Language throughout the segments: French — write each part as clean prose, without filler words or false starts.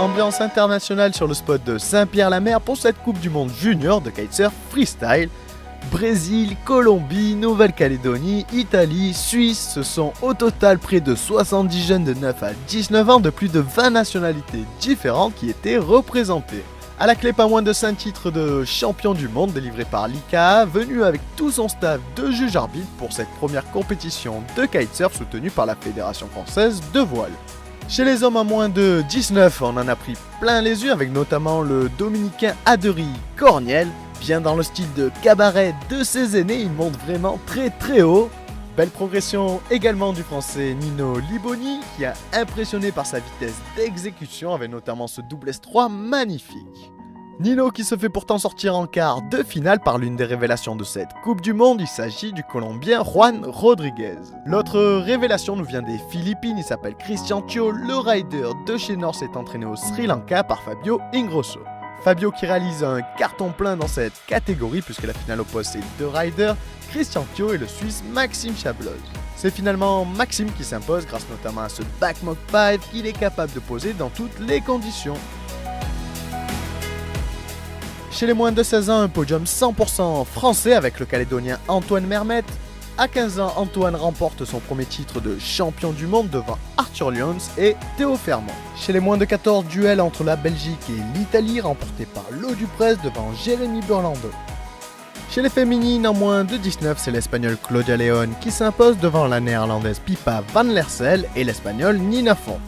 Ambiance internationale sur le spot de Saint-Pierre-la-Mer pour cette Coupe du Monde Junior de kitesurf freestyle. Brésil, Colombie, Nouvelle-Calédonie, Italie, Suisse, ce sont au total près de 70 jeunes de 9 à 19 ans de plus de 20 nationalités différentes qui étaient représentées. À la clé, pas moins de 5 titres de champion du monde délivrés par l'ICAA, venu avec tout son staff de juges arbitres pour cette première compétition de kitesurf soutenue par la Fédération française de voile. Chez les hommes à moins de 19, on en a pris plein les yeux avec notamment le dominicain Aderi Corniel. Bien dans le style de cabaret de ses aînés, il monte vraiment très haut. Belle progression également du français Nino Liboni qui a impressionné par sa vitesse d'exécution avec notamment ce double S3 magnifique. Nino qui se fait pourtant sortir en quart de finale par l'une des révélations de cette Coupe du Monde, il s'agit du Colombien Juan Rodriguez. L'autre révélation nous vient des Philippines, il s'appelle Christian Tio, le rider de chez North s'est entraîné au Sri Lanka par Fabio Ingrosso. Fabio qui réalise un carton plein dans cette catégorie puisque la finale oppose ses deux riders, Christian Tio et le Suisse Maxime Chabloz. C'est finalement Maxime qui s'impose grâce notamment à ce backmock 5 qu'il est capable de poser dans toutes les conditions. Chez les moins de 16 ans, un podium 100% français avec le Calédonien Antoine Mermet. À 15 ans, Antoine remporte son premier titre de champion du monde devant Arthur Lyons et Théo Fermont. Chez les moins de 14, duel entre la Belgique et l'Italie remporté par Lo Duprez devant Jérémy Burlando. Chez les féminines, en moins de 19, c'est l'Espagnole Claudia León qui s'impose devant la Néerlandaise Pippa van Lersel et l'Espagnole Nina Font.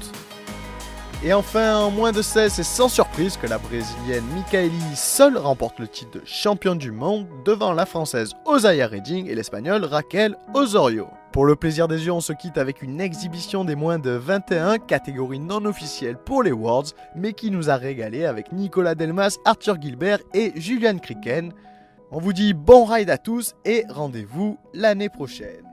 Et enfin, en moins de 16, c'est sans surprise que la Brésilienne Michaeli seule remporte le titre de championne du monde devant la Française Osaia Redding et l'Espagnole Raquel Osorio. Pour le plaisir des yeux, on se quitte avec une exhibition des moins de 21, catégorie non officielle pour les Worlds, mais qui nous a régalé avec Nicolas Delmas, Arthur Gilbert et Julian Kriken. On vous dit bon ride à tous et rendez-vous l'année prochaine.